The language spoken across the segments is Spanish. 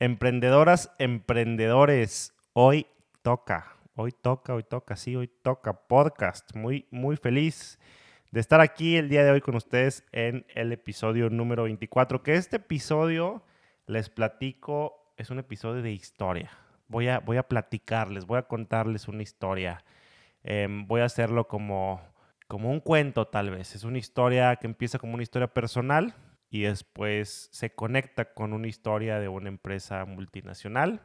Emprendedoras, emprendedores, hoy toca podcast. Muy feliz de estar aquí el día de hoy con ustedes en el episodio número 24, que este episodio, les platico, es un episodio de historia. Voy a platicarles, voy a contarles una historia. Voy a hacerlo como un cuento tal vez. Es una historia que empieza como una historia personal y después se conecta con una historia de una empresa multinacional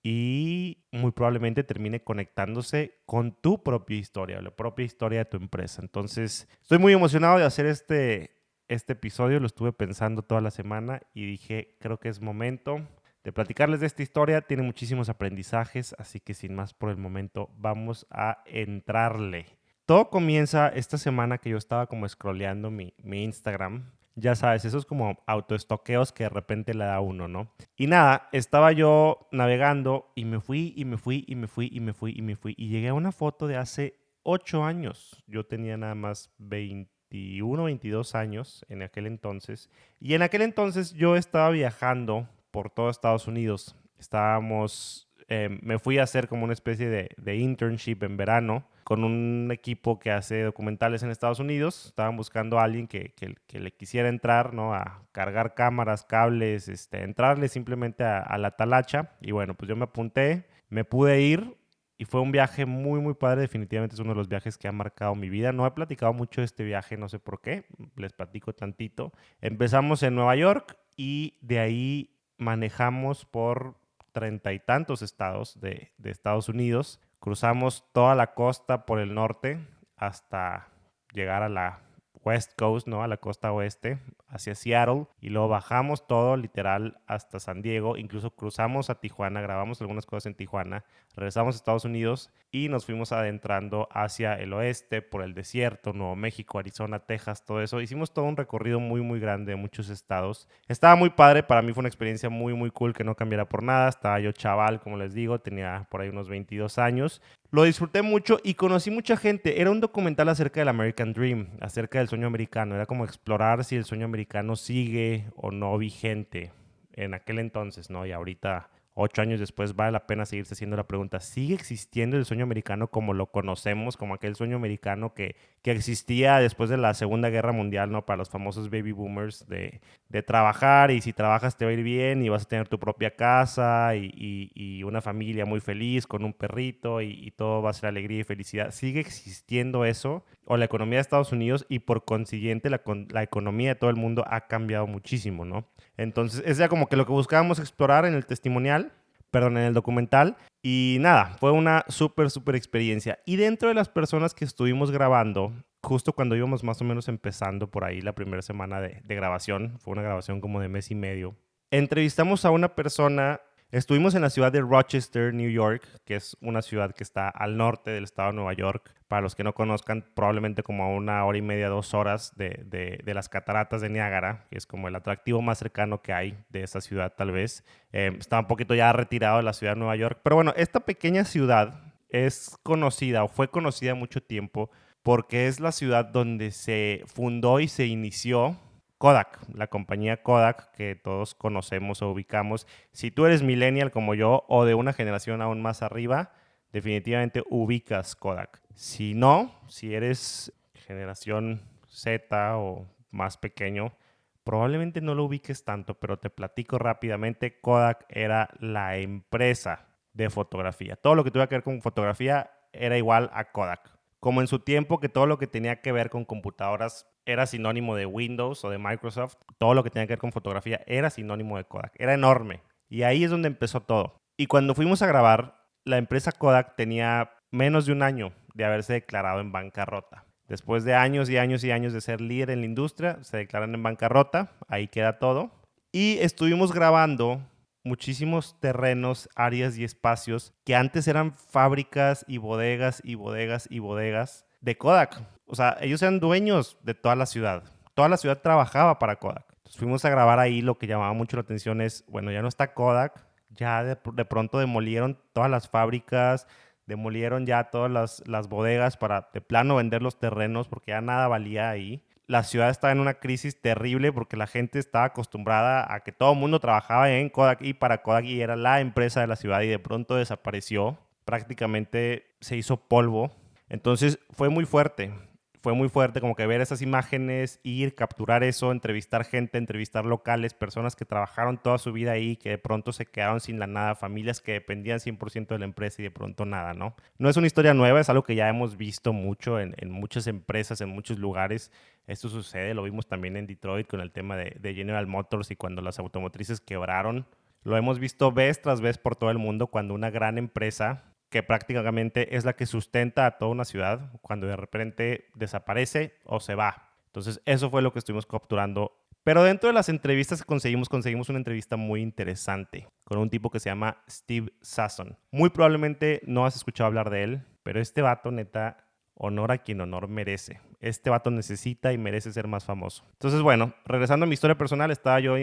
y muy probablemente termine conectándose con tu propia historia, la propia historia de tu empresa. Entonces, estoy muy emocionado de hacer este episodio. Lo estuve pensando toda la semana y dije, creo que es momento de platicarles de esta historia. Tiene muchísimos aprendizajes, así que sin más por el momento, vamos a entrarle. Todo comienza esta semana que yo estaba como scrolleando mi Instagram. Ya sabes, esos como autoestoqueos que de repente le da uno, ¿no? Y nada, estaba yo navegando y me fui y llegué a una foto de hace 8 años. Yo tenía nada más 21, 22 años en aquel entonces. Y en aquel entonces yo estaba viajando por todo Estados Unidos. Me fui a hacer como una especie de internship en verano con un equipo que hace documentales en Estados Unidos. Estaban buscando a alguien que le quisiera entrar, ¿no? A cargar cámaras, cables, entrarle simplemente a la talacha. Y bueno, pues yo me apunté, me pude ir y fue un viaje muy padre. Definitivamente es uno de los viajes que ha marcado mi vida. No he platicado mucho de este viaje, no sé por qué. Les platico tantito. Empezamos en Nueva York y de ahí manejamos por 30 y tantos estados de Estados Unidos. Cruzamos toda la costa por el norte hasta llegar a la West Coast, ¿no? A la costa oeste, hacia Seattle. Y luego bajamos todo literal hasta San Diego. Incluso cruzamos a Tijuana, grabamos algunas cosas en Tijuana. Regresamos a Estados Unidos y nos fuimos adentrando hacia el oeste, por el desierto, Nuevo México, Arizona, Texas, todo eso. Hicimos todo un recorrido muy grande de muchos estados. Estaba muy padre, para mí fue una experiencia muy cool que no cambiara por nada. Estaba yo chaval, como les digo, tenía por ahí unos 22 años. Lo disfruté mucho y conocí mucha gente. Era un documental acerca del American Dream, acerca del sueño americano. Era como explorar si el sueño americano sigue o no vigente en aquel entonces, ¿no? Y ahorita, 8 años después, vale la pena seguirse haciendo la pregunta: ¿sigue existiendo el sueño americano como lo conocemos, como aquel sueño americano que existía después de la Segunda Guerra Mundial, ¿no? Para los famosos baby boomers de trabajar, y si trabajas te va a ir bien y vas a tener tu propia casa y una familia muy feliz con un perrito y todo va a ser alegría y felicidad. ¿Sigue existiendo eso? O la economía de Estados Unidos y por consiguiente la economía de todo el mundo ha cambiado muchísimo, ¿no? Entonces, es ya como que lo que buscábamos explorar en el testimonial, perdón, en el documental. Y nada, fue una súper experiencia. Y dentro de las personas que estuvimos grabando, justo cuando íbamos más o menos empezando por ahí la primera semana de grabación, fue una grabación como de mes y medio, entrevistamos a una persona. Estuvimos en la ciudad de Rochester, New York, que es una ciudad que está al norte del estado de Nueva York. Para los que no conozcan, probablemente como a 1 hora y media, 2 horas de las cataratas de Niágara, que es como el atractivo más cercano que hay de esa ciudad tal vez. Está un poquito ya retirado de la ciudad de Nueva York. Pero bueno, esta pequeña ciudad es conocida o fue conocida mucho tiempo porque es la ciudad donde se fundó y se inició Kodak, la compañía Kodak que todos conocemos o ubicamos. Si tú eres millennial como yo o de una generación aún más arriba, definitivamente ubicas Kodak. Si no, si eres generación Z o más pequeño, probablemente no lo ubiques tanto, pero te platico rápidamente. Kodak era la empresa de fotografía. Todo lo que tuviera que ver con fotografía era igual a Kodak. Como en su tiempo que todo lo que tenía que ver con computadoras era sinónimo de Windows o de Microsoft, todo lo que tenía que ver con fotografía era sinónimo de Kodak. Era enorme. Y ahí es donde empezó todo. Y cuando fuimos a grabar, la empresa Kodak tenía menos de un año de haberse declarado en bancarrota. Después de años y años de ser líder en la industria, se declaran en bancarrota. Ahí queda todo. Y estuvimos grabando muchísimos terrenos, áreas y espacios que antes eran fábricas y bodegas de Kodak. O sea, ellos eran dueños de toda la ciudad. Toda la ciudad trabajaba para Kodak. Entonces fuimos a grabar ahí. Lo que llamaba mucho la atención es, bueno, ya no está Kodak. Ya de pronto demolieron todas las fábricas, demolieron ya todas las bodegas para de plano vender los terrenos porque ya nada valía ahí. la ciudad estaba en una crisis terrible porque la gente estaba acostumbrada a que todo el mundo trabajaba en Kodak y para Kodak y era la empresa de la ciudad y de pronto desapareció. Prácticamente se hizo polvo. Entonces fue muy fuerte como que ver esas imágenes, ir, capturar eso, entrevistar gente, entrevistar locales, personas que trabajaron toda su vida ahí, que de pronto se quedaron sin la nada, familias que dependían 100% de la empresa y de pronto nada, ¿no? No es una historia nueva, es algo que ya hemos visto mucho en muchas empresas, en muchos lugares. Esto sucede, lo vimos también en Detroit con el tema de General Motors y cuando las automotrices quebraron. Lo hemos visto vez tras vez por todo el mundo cuando una gran empresa que prácticamente es la que sustenta a toda una ciudad, cuando de repente desaparece o se va. Entonces, eso fue lo que estuvimos capturando. Pero dentro de las entrevistas que conseguimos una entrevista muy interesante con un tipo que se llama Steve Sasson. Muy probablemente no has escuchado hablar de él, pero este vato, neta, honor a quien honor merece. Este vato necesita y merece ser más famoso. Entonces, bueno, regresando a mi historia personal, estaba yo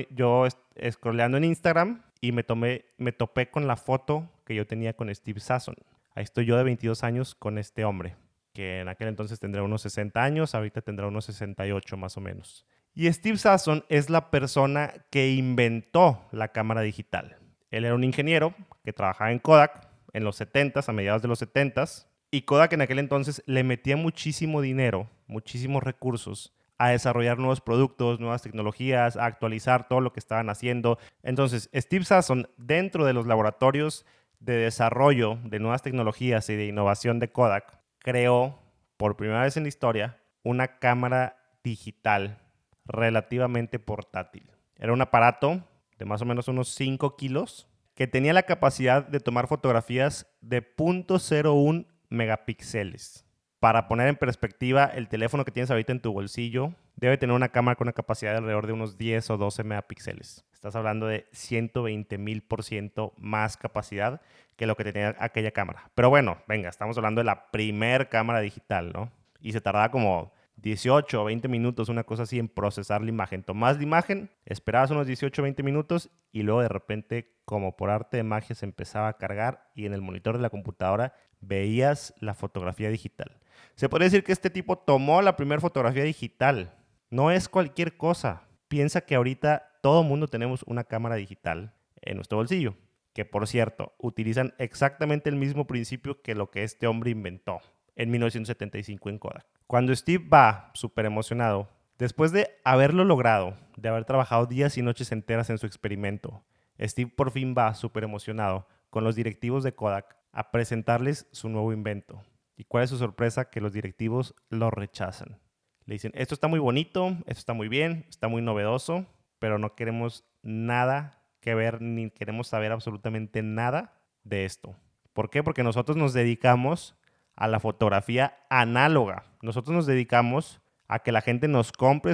scrolleando en Instagram y me topé con la foto que yo tenía con Steve Sasson. Ahí estoy yo de 22 años con este hombre, que en aquel entonces tendría unos 60 años, ahorita tendrá unos 68 más o menos. Y Steve Sasson es la persona que inventó la cámara digital. Él era un ingeniero que trabajaba en Kodak en los 70s, a mediados de los 70s, y Kodak en aquel entonces le metía muchísimo dinero, muchísimos recursos a desarrollar nuevos productos, nuevas tecnologías, a actualizar todo lo que estaban haciendo. Entonces, Steve Sasson, dentro de los laboratorios de desarrollo de nuevas tecnologías y de innovación de Kodak, creó por primera vez en la historia una cámara digital relativamente portátil. Era un aparato de más o menos unos 5 kilos que tenía la capacidad de tomar fotografías de 0.01 megapíxeles. Para poner en perspectiva, el teléfono que tienes ahorita en tu bolsillo debe tener una cámara con una capacidad de alrededor de unos 10 o 12 megapíxeles. Estás hablando de 120,000% más capacidad que lo que tenía aquella cámara. Pero bueno, venga, estamos hablando de la primer cámara digital, ¿no? Y se tardaba como 18 o 20 minutos, una cosa así, en procesar la imagen. Tomás la imagen, esperabas unos 18 o 20 minutos y luego de repente, como por arte de magia, se empezaba a cargar y en el monitor de la computadora veías la fotografía digital. Se podría decir que este tipo tomó la primera fotografía digital. No es cualquier cosa. Piensa que ahorita todo el mundo tenemos una cámara digital en nuestro bolsillo, que por cierto, utilizan exactamente el mismo principio que lo que este hombre inventó en 1975 en Kodak. Cuando Steve va súper emocionado, después de haberlo logrado, de haber trabajado días y noches enteras en su experimento, Steve por fin va súper emocionado con los directivos de Kodak a presentarles su nuevo invento. ¿Y cuál es su sorpresa? Que los directivos lo rechazan. Le dicen, esto está muy bonito, esto está muy bien, está muy novedoso, pero no queremos nada que ver ni queremos saber absolutamente nada de esto. ¿Por qué? Porque nosotros nos dedicamos a la fotografía análoga. Nosotros nos dedicamos a que la gente nos compre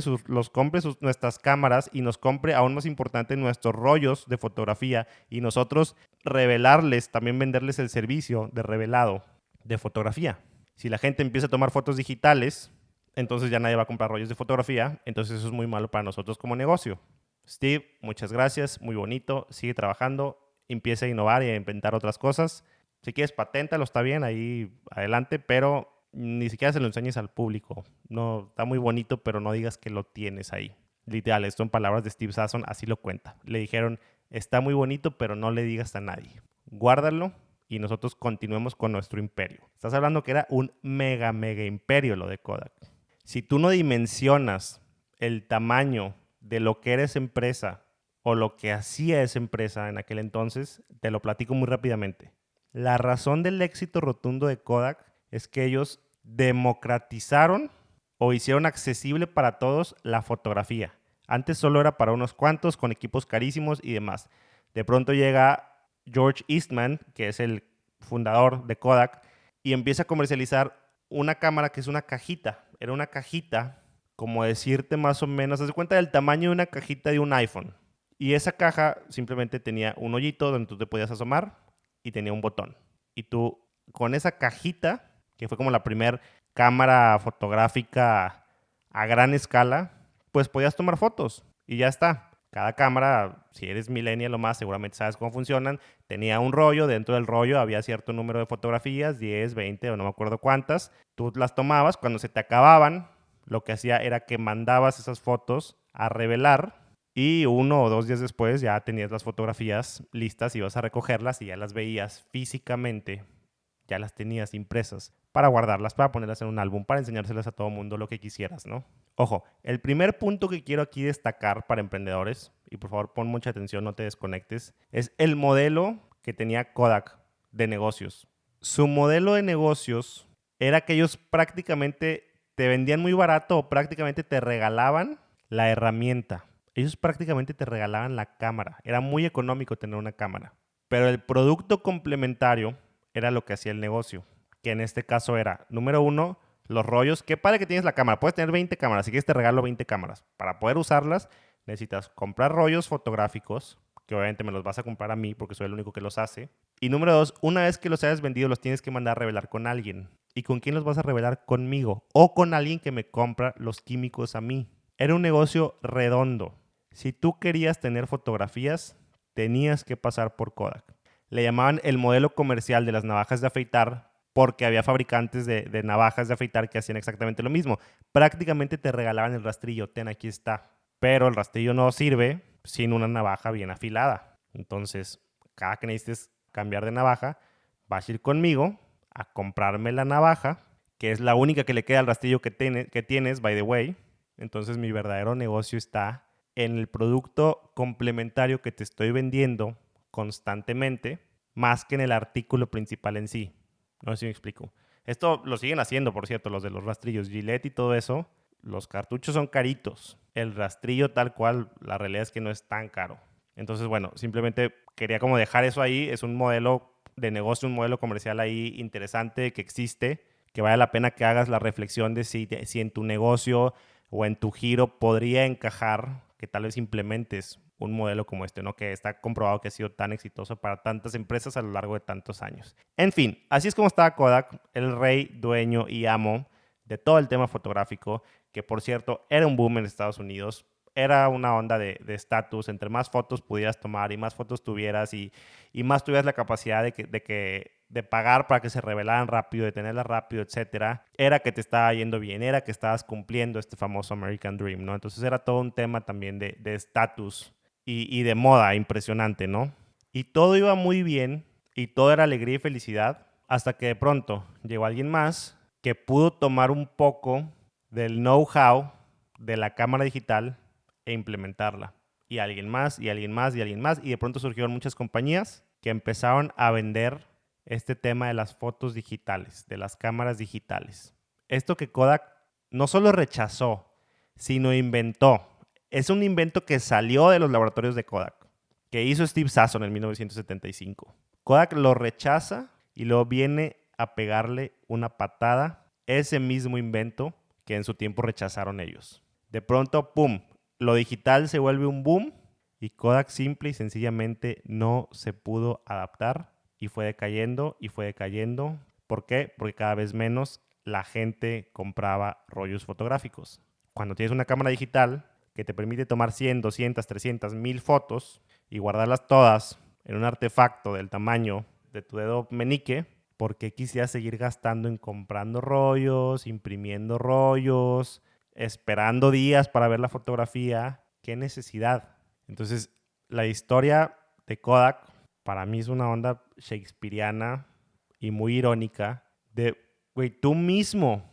nuestras cámaras y nos compre, aún más importante, nuestros rollos de fotografía y nosotros revelarles, también venderles el servicio de revelado de fotografía. Si la gente empieza a tomar fotos digitales, entonces ya nadie va a comprar rollos de fotografía, entonces eso es muy malo para nosotros como negocio. Steve, muchas gracias, muy bonito, sigue trabajando, empieza a innovar y a inventar otras cosas. Si quieres, paténtalo, está bien, ahí adelante, pero ni siquiera se lo enseñes al público. No, está muy bonito, pero no digas que lo tienes ahí. Literal, esto en palabras de Steve Sasson, así lo cuenta. Le dijeron, está muy bonito, pero no le digas a nadie. Guárdalo y nosotros continuemos con nuestro imperio. Estás hablando que era un mega imperio lo de Kodak. Si tú no dimensionas el tamaño de lo que eres empresa o lo que hacía esa empresa en aquel entonces, te lo platico muy rápidamente. La razón del éxito rotundo de Kodak es que ellos democratizaron o hicieron accesible para todos la fotografía. Antes solo era para unos cuantos con equipos carísimos y demás. De pronto llega George Eastman, que es el fundador de Kodak, y empieza a comercializar una cámara que es una cajita. Era una cajita, como decirte más o menos, haz de cuenta del tamaño de una cajita de un iPhone. Y esa caja simplemente tenía un hoyito donde tú te podías asomar y tenía un botón. Y tú, con esa cajita, que fue como la primera cámara fotográfica a gran escala, pues podías tomar fotos y ya está. Cada cámara, si eres millennial o más, seguramente sabes cómo funcionan. Tenía un rollo, dentro del rollo había cierto número de fotografías, 10, 20 o no me acuerdo cuántas. Tú las tomabas, cuando se te acababan lo que hacía era que mandabas esas fotos a revelar y 1 o 2 días después ya tenías las fotografías listas, ibas a recogerlas y ya las veías físicamente, ya las tenías impresas para guardarlas, para ponerlas en un álbum, para enseñárselas a todo mundo lo que quisieras, ¿no? Ojo, el primer punto que quiero aquí destacar para emprendedores, y por favor pon mucha atención, no te desconectes, es el modelo que tenía Kodak de negocios. Su modelo de negocios era que ellos prácticamente te vendían muy barato o prácticamente te regalaban la herramienta. Ellos prácticamente te regalaban la cámara. Era muy económico tener una cámara. Pero el producto complementario era lo que hacía el negocio, que en este caso era, número 1, los rollos. Qué padre que tienes la cámara. Puedes tener 20 cámaras. Si quieres te regalo 20 cámaras. Para poder usarlas necesitas comprar rollos fotográficos, que obviamente me los vas a comprar a mí porque soy el único que los hace. Y número 2, una vez que los hayas vendido, los tienes que mandar a revelar con alguien. ¿Y con quién los vas a revelar? Conmigo. O con alguien que me compra los químicos a mí. Era un negocio redondo. Si tú querías tener fotografías, tenías que pasar por Kodak. Le llamaban el modelo comercial de las navajas de afeitar porque había fabricantes de navajas de afeitar que hacían exactamente lo mismo. Prácticamente te regalaban el rastrillo. Ten, aquí está. Pero el rastrillo no sirve sin una navaja bien afilada. Entonces, cada que necesites cambiar de navaja, vas a ir conmigo a comprarme la navaja, que es la única que le queda al rastrillo que tienes, by the way. Entonces, mi verdadero negocio está en el producto complementario que te estoy vendiendo constantemente, más que en el artículo principal en sí. No sé si me explico. Esto lo siguen haciendo, por cierto, los de los rastrillos Gillette y todo eso. Los cartuchos son caritos. El rastrillo tal cual, la realidad es que no es tan caro. Entonces, bueno, simplemente quería como dejar eso ahí. Es un modelo de negocio, un modelo comercial ahí interesante que existe, que vale la pena que hagas la reflexión de si en tu negocio o en tu giro podría encajar, que tal vez implementes un modelo como este, ¿no? Que está comprobado que ha sido tan exitoso para tantas empresas a lo largo de tantos años. En fin, así es como estaba Kodak, el rey, dueño y amo de todo el tema fotográfico, que por cierto era un boom en Estados Unidos. Era una onda de estatus. Entre más fotos pudieras tomar y más fotos tuvieras y más tuvieras la capacidad de pagar para que se revelaran rápido, de tenerlas rápido, etcétera, era que te estaba yendo bien, era que estabas cumpliendo este famoso American Dream, ¿no? Entonces era todo un tema también de estatus y de moda impresionante, ¿no? Y todo iba muy bien y todo era alegría y felicidad hasta que de pronto llegó alguien más que pudo tomar un poco del know-how de la cámara digital e implementarla. Y alguien más, y alguien más, y alguien más. Y de pronto surgieron muchas compañías que empezaron a vender este tema de las fotos digitales, de las cámaras digitales. Esto que Kodak no solo rechazó, sino inventó. Es un invento que salió de los laboratorios de Kodak, que hizo Steve Sasson en 1975. Kodak lo rechaza y luego viene a pegarle una patada ese mismo invento que en su tiempo rechazaron ellos. De pronto, ¡pum!, lo digital se vuelve un boom y Kodak simple y sencillamente no se pudo adaptar y fue decayendo y fue decayendo. ¿Por qué? Porque cada vez menos la gente compraba rollos fotográficos. Cuando tienes una cámara digital que te permite tomar 100, 200, 300, 1000 fotos y guardarlas todas en un artefacto del tamaño de tu dedo meñique, ¿por qué quisieras seguir gastando en comprando rollos, imprimiendo rollos, esperando días para ver la fotografía? ¿Qué necesidad? Entonces, la historia de Kodak para mí es una onda shakespeariana y muy irónica de, güey, tú mismo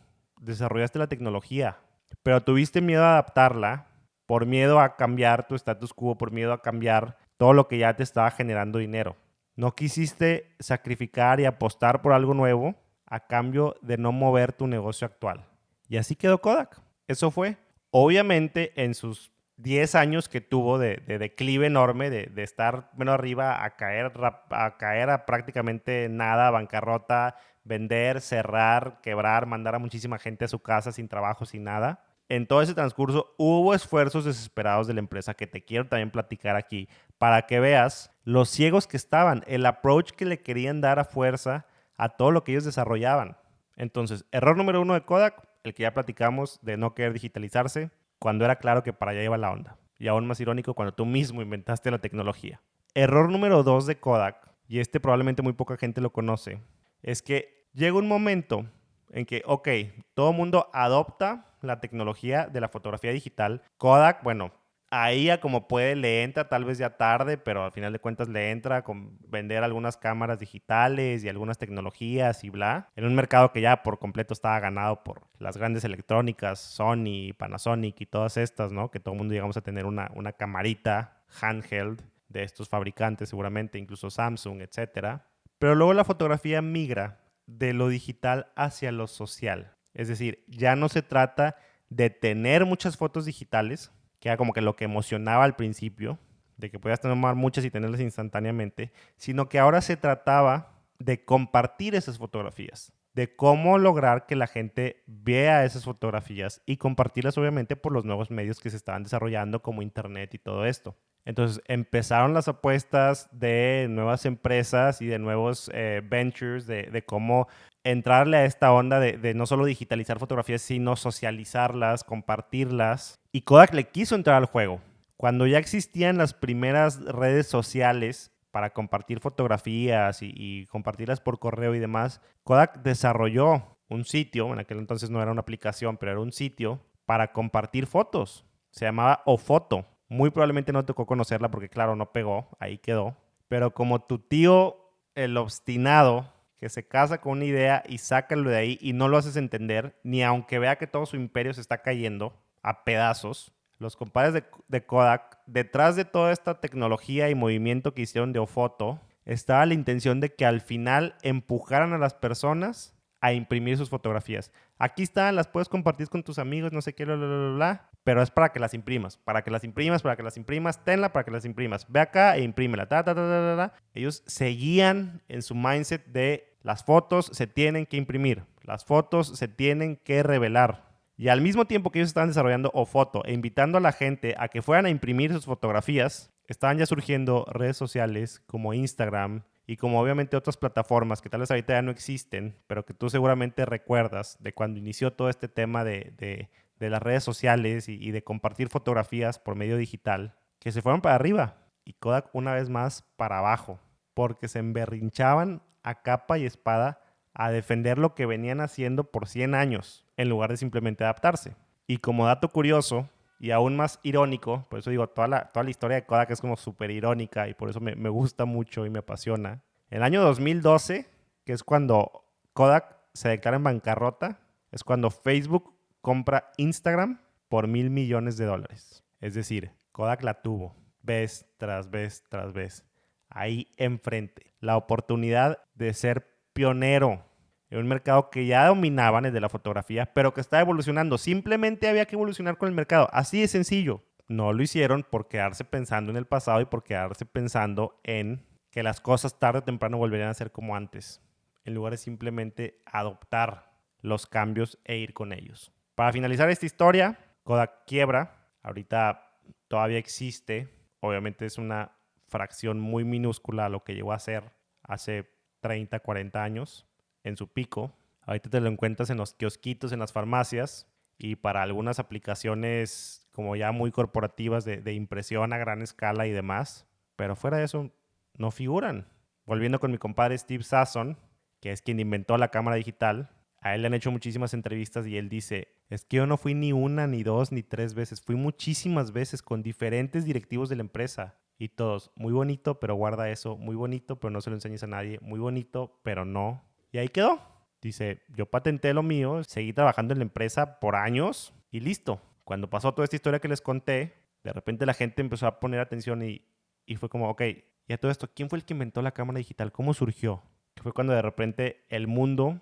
desarrollaste la tecnología, pero tuviste miedo a adaptarla por miedo a cambiar tu status quo, por miedo a cambiar todo lo que ya te estaba generando dinero. No quisiste sacrificar y apostar por algo nuevo a cambio de no mover tu negocio actual. Y así quedó Kodak. Eso fue. Obviamente, en sus 10 años que tuvo de declive enorme, de estar menos arriba a caer a prácticamente nada, bancarrota, vender, cerrar, quebrar, mandar a muchísima gente a su casa sin trabajo, sin nada. En todo ese transcurso hubo esfuerzos desesperados de la empresa que te quiero también platicar aquí para que veas los ciegos que estaban, el approach que le querían dar a fuerza a todo lo que ellos desarrollaban. Entonces, error número 1 de Kodak, el que ya platicamos de no querer digitalizarse, cuando era claro que para allá iba la onda. Y aún más irónico cuando tú mismo inventaste la tecnología. Error número 2 de Kodak, y este probablemente muy poca gente lo conoce, es que llega un momento en que, ok, todo el mundo adopta la tecnología de la fotografía digital. Kodak, bueno, ahí ya como puede le entra, tal vez ya tarde, pero al final de cuentas le entra con vender algunas cámaras digitales y algunas tecnologías y bla, en un mercado que ya por completo estaba ganado por las grandes electrónicas, Sony, Panasonic y todas estas, ¿no? Que todo el mundo llegamos a tener una camarita handheld de estos fabricantes seguramente, incluso Samsung, etcétera. Pero luego la fotografía migra de lo digital hacia lo social. Es decir, ya no se trata de tener muchas fotos digitales, que era como que lo que emocionaba al principio, de que podías tomar muchas y tenerlas instantáneamente, sino que ahora se trataba de compartir esas fotografías, de cómo lograr que la gente vea esas fotografías y compartirlas obviamente por los nuevos medios que se estaban desarrollando como internet y todo esto. Entonces empezaron las apuestas de nuevas empresas y de nuevos ventures de cómo entrarle a esta onda de no solo digitalizar fotografías, sino socializarlas, compartirlas. Y Kodak le quiso entrar al juego. Cuando ya existían las primeras redes sociales para compartir fotografías y compartirlas por correo y demás, Kodak desarrolló un sitio, en aquel entonces no era una aplicación, pero era un sitio para compartir fotos. Se llamaba Ofoto. Muy probablemente no te tocó conocerla porque, claro, no pegó, ahí quedó. Pero como tu tío, el obstinado, que se casa con una idea y sácalo de ahí y no lo haces entender, ni aunque vea que todo su imperio se está cayendo a pedazos, los compadres de Kodak, detrás de toda esta tecnología y movimiento que hicieron de Ofoto, estaba la intención de que al final empujaran a las personas a imprimir sus fotografías. Aquí están, las puedes compartir con tus amigos, no sé qué, bla, bla, bla, bla, pero es para que las imprimas, para que las imprimas, para que las imprimas, tenla para que las imprimas. Ve acá e imprímela. Ta, ta, ta, ta, ta, ta. Ellos seguían en su mindset de las fotos se tienen que imprimir, las fotos se tienen que revelar. Y al mismo tiempo que ellos estaban desarrollando Ofoto e invitando a la gente a que fueran a imprimir sus fotografías, estaban ya surgiendo redes sociales como Instagram y como obviamente otras plataformas que tal vez ahorita ya no existen, pero que tú seguramente recuerdas de cuando inició todo este tema de las redes sociales y de compartir fotografías por medio digital, que se fueron para arriba y Kodak una vez más para abajo, porque se emberrinchaban a capa y espada a defender lo que venían haciendo por 100 años, en lugar de simplemente adaptarse. Y como dato curioso, y aún más irónico, por eso digo, toda la historia de Kodak es como súper irónica y por eso me gusta mucho y me apasiona. En el año 2012, que es cuando Kodak se declara en bancarrota, es cuando Facebook compra Instagram por $1,000 millones. Es decir, Kodak la tuvo vez tras vez tras vez. Ahí enfrente. La oportunidad de ser pionero en un mercado que ya dominaban, el de la fotografía, pero que está evolucionando. Simplemente había que evolucionar con el mercado. Así de sencillo. No lo hicieron por quedarse pensando en el pasado y por quedarse pensando en que las cosas tarde o temprano volverían a ser como antes, en lugar de simplemente adoptar los cambios e ir con ellos. Para finalizar esta historia, Kodak quiebra. Ahorita todavía existe. Obviamente es una fracción muy minúscula a lo que llegó a ser hace 30, 40 años en su pico. Ahorita te lo encuentras en los kiosquitos, en las farmacias y para algunas aplicaciones como ya muy corporativas de impresión a gran escala y demás. Pero fuera de eso, no figuran. Volviendo con mi compadre Steve Sasson, que es quien inventó la cámara digital, a él le han hecho muchísimas entrevistas y él dice, es que yo no fui ni una, ni dos, ni tres veces, fui muchísimas veces con diferentes directivos de la empresa. Y todos, muy bonito, pero guarda eso, muy bonito, pero no se lo enseñes a nadie, muy bonito, pero no. Y ahí quedó. Dice, yo patenté lo mío, seguí trabajando en la empresa por años y listo. Cuando pasó toda esta historia que les conté, de repente la gente empezó a poner atención y fue como, ok, y a todo esto, ¿quién fue el que inventó la cámara digital? ¿Cómo surgió? Que fue cuando de repente el mundo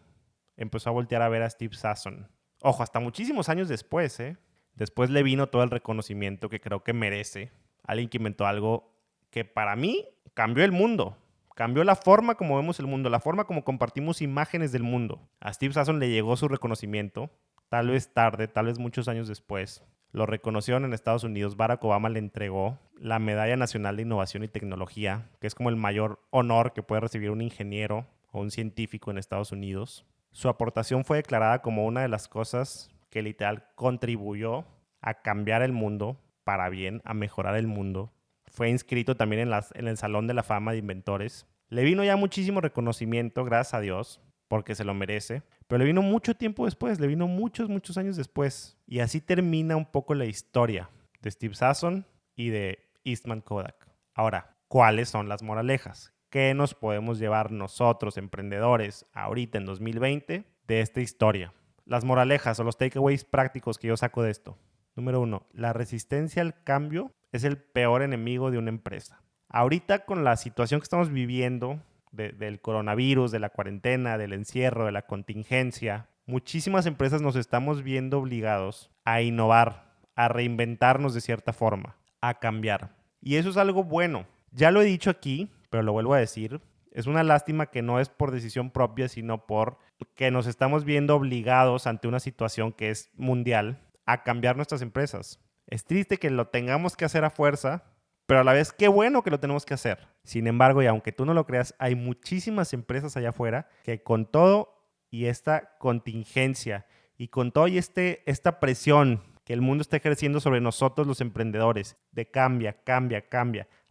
empezó a voltear a ver a Steve Sasson. Ojo, hasta muchísimos años después, ¿eh? Después le vino todo el reconocimiento que creo que merece. Alguien que inventó algo que para mí cambió el mundo. Cambió la forma como vemos el mundo, la forma como compartimos imágenes del mundo. A Steve Sasson le llegó su reconocimiento, tal vez tarde, tal vez muchos años después. Lo reconocieron en Estados Unidos. Barack Obama le entregó la Medalla Nacional de Innovación y Tecnología, que es como el mayor honor que puede recibir un ingeniero o un científico en Estados Unidos. Su aportación fue declarada como una de las cosas que literal contribuyó a cambiar el mundo para bien, a mejorar el mundo. Fue inscrito también en el Salón de la Fama de Inventores. Le vino ya muchísimo reconocimiento, gracias a Dios. porque se lo merece, pero le vino mucho tiempo después, le vino muchos, muchos años después. Y así termina un poco la historia de Steve Sasson y de Eastman Kodak. Ahora, ¿cuáles son las moralejas? ¿Qué nos podemos llevar nosotros, emprendedores, ahorita en 2020 de esta historia? Las moralejas o los takeaways prácticos que yo saco de esto. Número 1, la resistencia al cambio es el peor enemigo de una empresa. Ahorita con la situación que estamos viviendo del coronavirus, de la cuarentena, del encierro, de la contingencia, muchísimas empresas nos estamos viendo obligados a innovar, a reinventarnos de cierta forma, a cambiar. Y eso es algo bueno. Ya lo he dicho aquí, pero lo vuelvo a decir. Es una lástima que no es por decisión propia, sino por que nos estamos viendo obligados ante una situación que es mundial a cambiar nuestras empresas. Es triste que lo tengamos que hacer a fuerza, pero a la vez qué bueno que lo tenemos que hacer. Sin embargo, y aunque tú no lo creas, hay muchísimas empresas allá afuera que con todo y esta contingencia y con todo y esta presión que el mundo está ejerciendo sobre nosotros los emprendedores de cambia,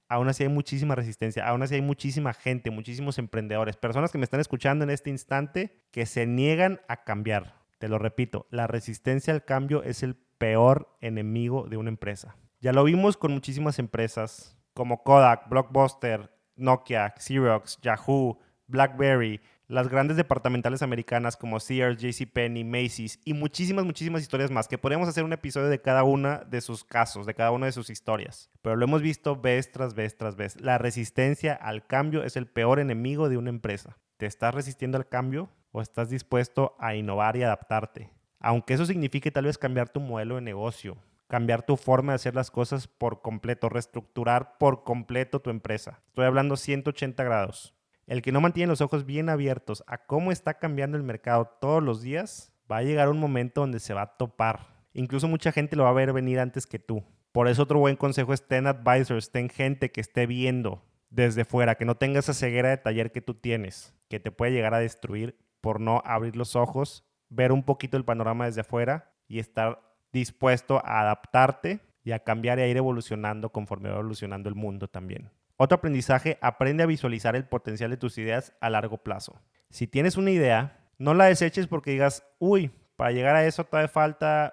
aún así hay muchísima resistencia, aún así hay muchísima gente, muchísimos emprendedores, personas que me están escuchando en este instante que se niegan a cambiar. Te lo repito, la resistencia al cambio es el peor enemigo de una empresa. Ya lo vimos con muchísimas empresas como Kodak, Blockbuster, Nokia, Xerox, Yahoo, BlackBerry, las grandes departamentales americanas como Sears, JCPenney, Macy's y muchísimas historias más, que podríamos hacer un episodio de cada una de sus casos, de cada una de sus historias. Pero lo hemos visto vez tras vez. La resistencia al cambio es el peor enemigo de una empresa. ¿Te estás resistiendo al cambio o estás dispuesto a innovar y adaptarte? Aunque eso signifique tal vez cambiar tu modelo de negocio, cambiar tu forma de hacer las cosas por completo, reestructurar por completo tu empresa. Estoy hablando 180 grados. El que no mantiene los ojos bien abiertos a cómo está cambiando el mercado todos los días, va a llegar un momento donde se va a topar. Incluso mucha gente lo va a ver venir antes que tú. Por eso otro buen consejo es ten advisors, ten gente que esté viendo desde fuera, que no tenga esa ceguera de taller que tú tienes, que te puede llegar a destruir por no abrir los ojos, ver un poquito el panorama desde afuera y estar dispuesto a adaptarte y a cambiar y a ir evolucionando conforme va evolucionando el mundo también. Otro aprendizaje, aprende a visualizar el potencial de tus ideas a largo plazo. Si tienes una idea, no la deseches porque digas, para llegar a eso todavía falta,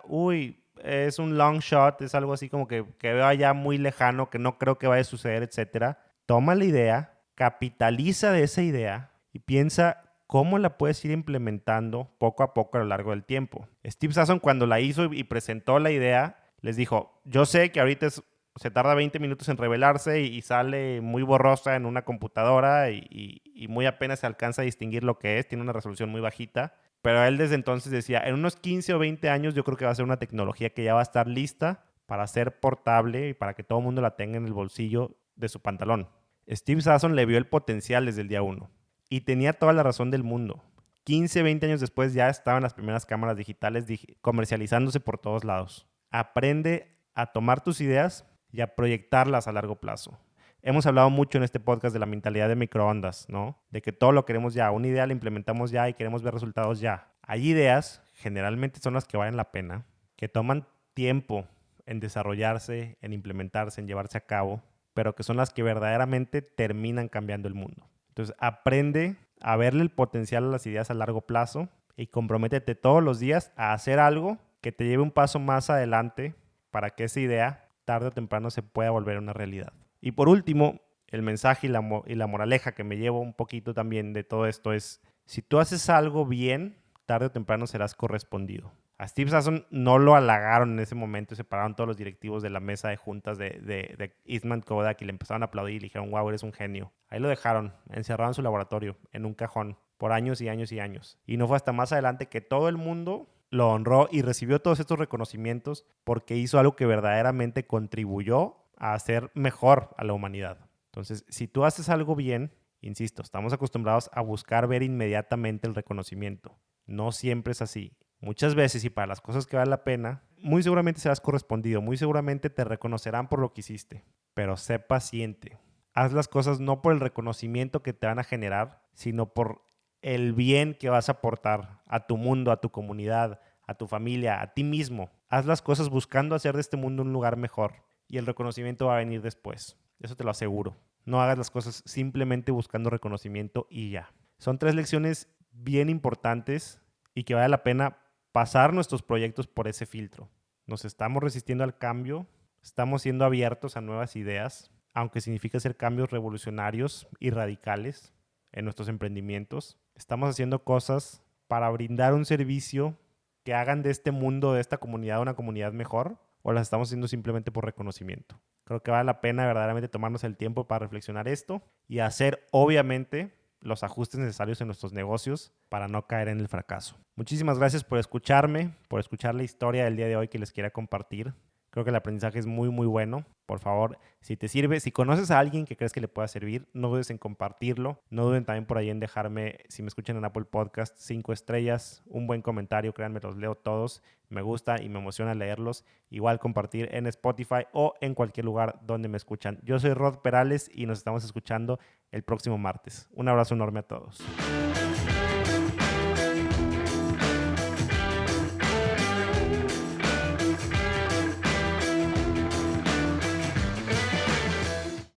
es un long shot, es algo así como que veo allá muy lejano, que no creo que vaya a suceder, etc. Toma la idea, capitaliza de esa idea y piensa cómo la puedes ir implementando poco a poco a lo largo del tiempo. Steve Sasson, cuando la hizo y presentó la idea, les dijo, yo sé que ahorita se tarda 20 minutos en revelarse y sale muy borrosa en una computadora y muy apenas se alcanza a distinguir lo que es, tiene una resolución muy bajita, pero él desde entonces decía, en unos 15 o 20 años yo creo que va a ser una tecnología que ya va a estar lista para ser portable y para que todo el mundo la tenga en el bolsillo de su pantalón. Steve Sasson le vio el potencial desde el día 1 y tenía toda la razón del mundo. 15, 20 años después ya estaban las primeras cámaras digitales comercializándose por todos lados. Aprende a tomar tus ideas y a proyectarlas a largo plazo. Hemos hablado mucho en este podcast de la mentalidad de microondas, ¿no? De que todo lo queremos ya. Una idea la implementamos ya y queremos ver resultados ya. Hay ideas, generalmente son las que valen la pena, que toman tiempo en desarrollarse, en implementarse, en llevarse a cabo, pero que son las que verdaderamente terminan cambiando el mundo. Entonces, aprende a verle el potencial a las ideas a largo plazo y comprométete todos los días a hacer algo que te lleve un paso más adelante para que esa idea tarde o temprano se pueda volver una realidad. Y por último, el mensaje y la moraleja que me llevo un poquito también de todo esto es, si tú haces algo bien, tarde o temprano serás correspondido. A Steve Sasson no lo halagaron en ese momento, se pararon todos los directivos de la mesa de juntas de Eastman Kodak y le empezaron a aplaudir y le dijeron, wow, eres un genio. Ahí lo dejaron, encerrado en su laboratorio, en un cajón, por años y años y años. Y no fue hasta más adelante que todo el mundo lo honró y recibió todos estos reconocimientos porque hizo algo que verdaderamente contribuyó a hacer mejor a la humanidad. Entonces, si tú haces algo bien, insisto, estamos acostumbrados a buscar ver inmediatamente el reconocimiento. No siempre es así. Muchas veces, y para las cosas que valen la pena, muy seguramente serás correspondido, muy seguramente te reconocerán por lo que hiciste. Pero sé paciente. Haz las cosas no por el reconocimiento que te van a generar, sino por el bien que vas a aportar a tu mundo, a tu comunidad, a tu familia, a ti mismo. Haz las cosas buscando hacer de este mundo un lugar mejor y el reconocimiento va a venir después. Eso te lo aseguro. No hagas las cosas simplemente buscando reconocimiento y ya. Son 3 lecciones bien importantes y que vale la pena pasar nuestros proyectos por ese filtro. Nos estamos resistiendo al cambio, estamos siendo abiertos a nuevas ideas, aunque significa hacer cambios revolucionarios y radicales en nuestros emprendimientos. Estamos haciendo cosas para brindar un servicio que hagan de este mundo, de esta comunidad, una comunidad mejor, o las estamos haciendo simplemente por reconocimiento. Creo que vale la pena verdaderamente tomarnos el tiempo para reflexionar esto y hacer, obviamente, los ajustes necesarios en nuestros negocios para no caer en el fracaso. Muchísimas gracias por escucharme, por escuchar la historia del día de hoy que les quiera compartir. Creo que el aprendizaje es muy, muy bueno. Por favor, si te sirve, si conoces a alguien que crees que le pueda servir, no dudes en compartirlo. No duden también por ahí en dejarme, si me escuchan en Apple Podcast, 5 estrellas, un buen comentario. Créanme, los leo todos. Me gusta y me emociona leerlos. Igual compartir en Spotify o en cualquier lugar donde me escuchan. Yo soy Rod Perales y nos estamos escuchando el próximo martes. Un abrazo enorme a todos.